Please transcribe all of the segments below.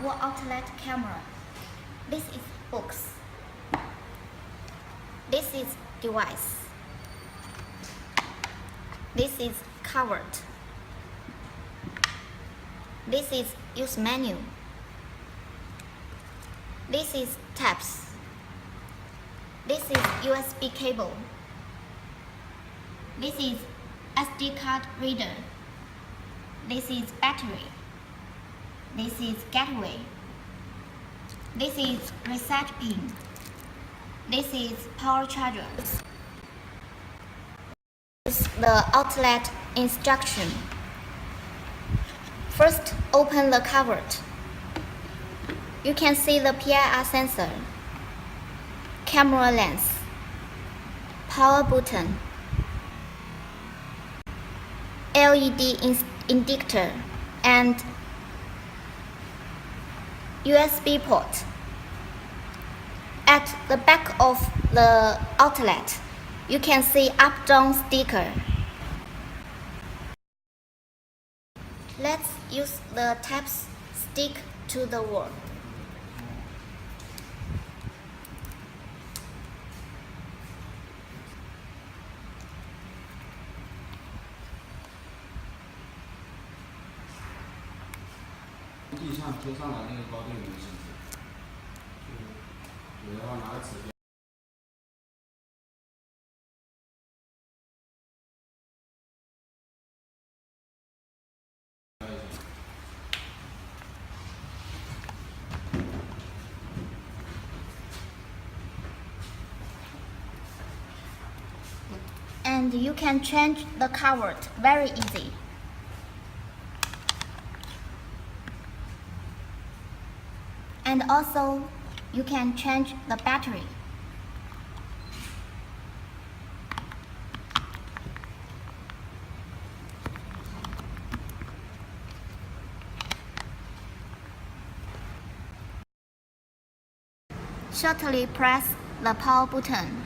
Wall outlet camera. This is box. This is device. This is covered. This is use menu. This is tabs. This is USB cable. This is SD card reader. This is battery. This is gateway. This is reset pin. This is power charger. The outlet instruction. First, open the cover. You can see the PIR sensor, camera lens, power button, LED indicator, and USB port. At the back of the outlet, you can see up-down sticker. Let's use the tabs stick to the wall. 地上贴上来那个高度有没有限制？就有的话拿个尺标。And you can change the cover very easy. And also, you can change the battery. Shortly press the power button.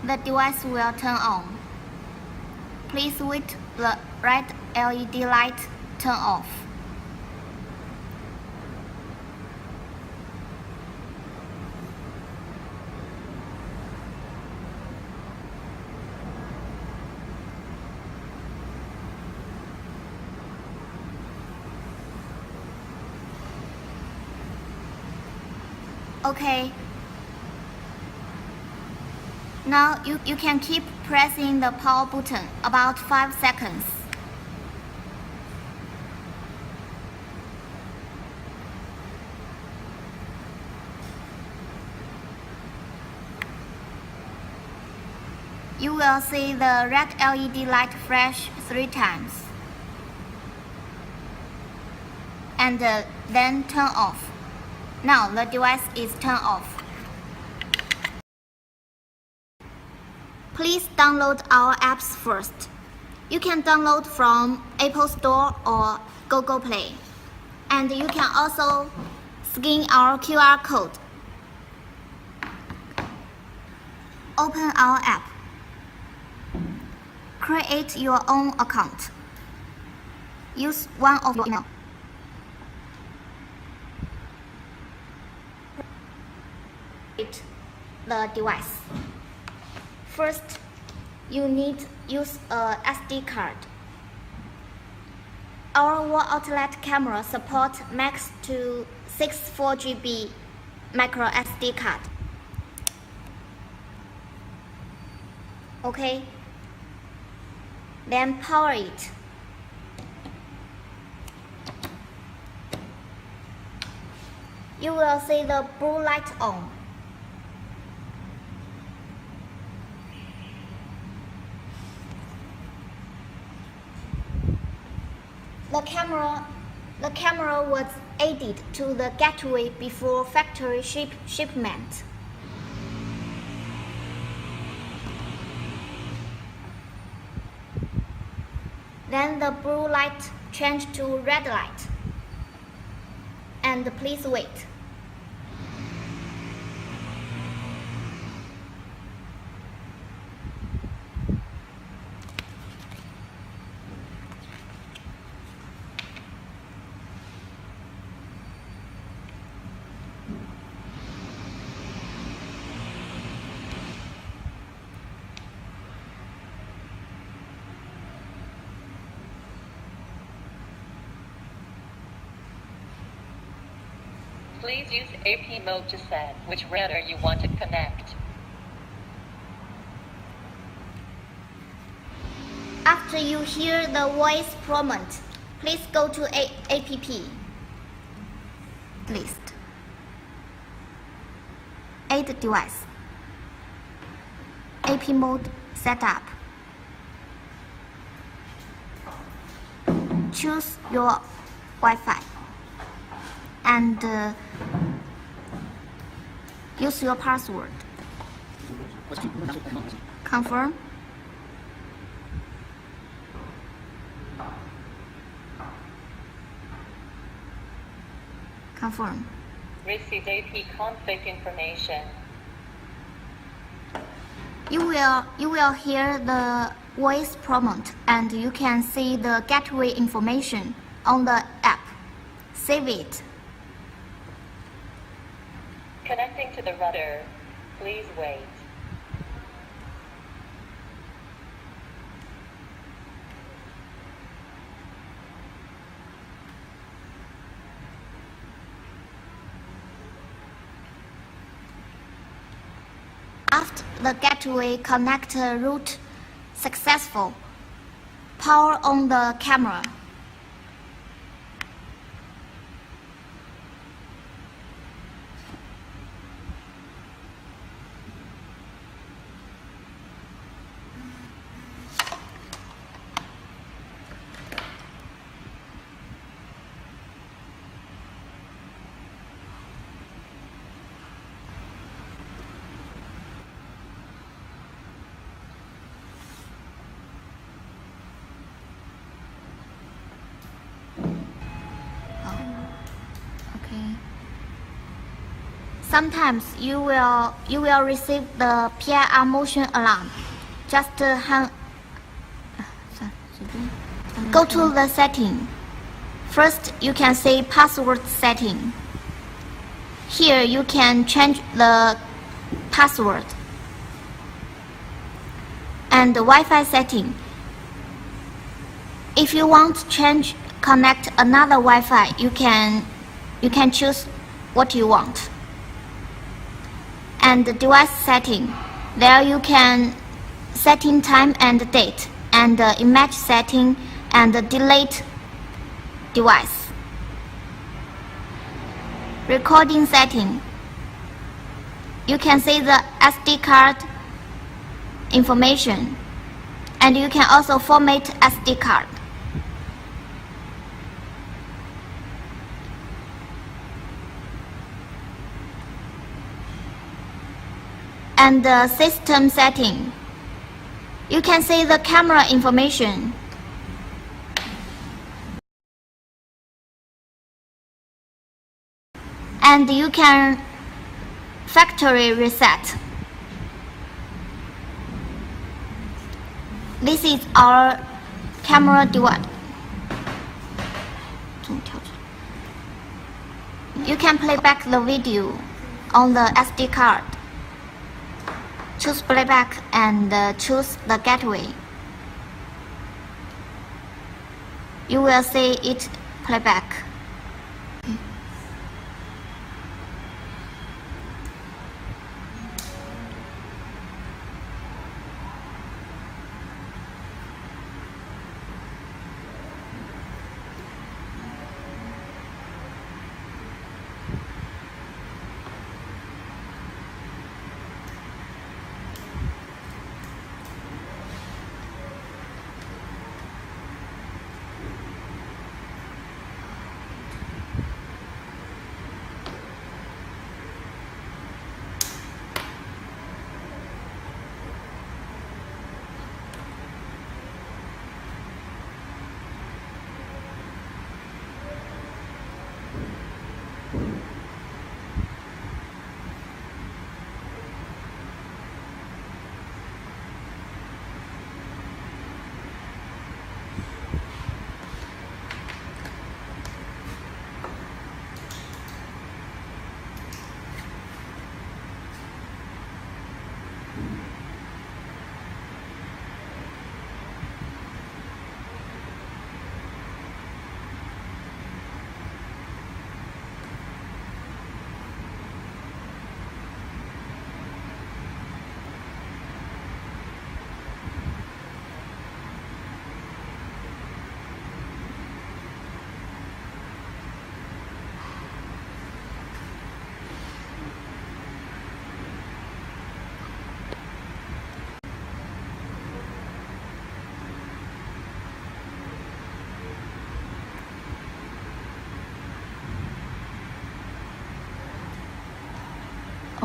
The device will turn on. Please wait the red LED light turn off. Okay. Now you can keep pressing the power button about 5 seconds. You will see the red LED light flash 3 times. And then turn off. Now the device is turned off. Please download our apps first. You can download from Apple Store or Google Play. And you can also scan our QR code. Open our app. Create your own account. Use one of your email. The device. First, you need use a SD card. Our wall outlet camera supports max to 64 GB micro SD card. Okay. Then power it. You will see the blue light on. The camera was added to the gateway before factory shipment. Then the blue light changed to red light. And please wait. Please use AP mode to set which router you want to connect. After you hear the voice prompt, please go to APP list. Add device. AP mode setup. Choose your Wi-Fi and use your password. Confirm. Confirm. Receive AP config information. You will hear the voice prompt and you can see the gateway information on the app. Save it. Connecting to the router. Please wait. After the gateway connector route successful, power on the camera. Sometimes you will receive the PIR motion alarm. Just go to the setting. First, you can say password setting. Here you can change the password. And the Wi-Fi setting. If you want to connect another Wi-Fi, you can choose what you want. And the device setting. There you can setting time and date, and image setting, and delete device. Recording setting. You can see the SD card information, and you can also format SD card. And the system setting. You can see the camera information. And you can factory reset. This is our camera device. You can play back the video on the SD card. Choose playback and choose the gateway. You will see it playback.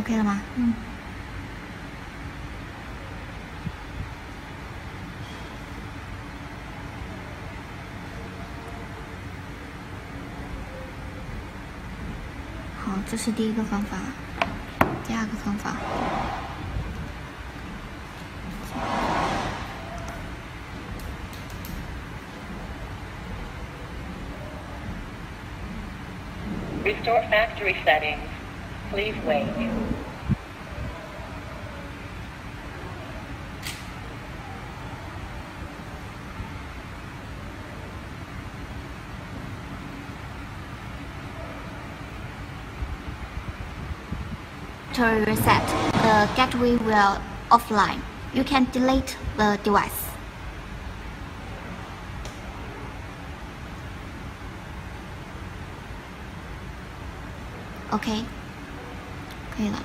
OK 了吗？嗯。好，这是第一个方法。第二个方法。Restore factory settings. Please wait. Factory reset, the gateway will offline. You can delete the device. OK， 可以了。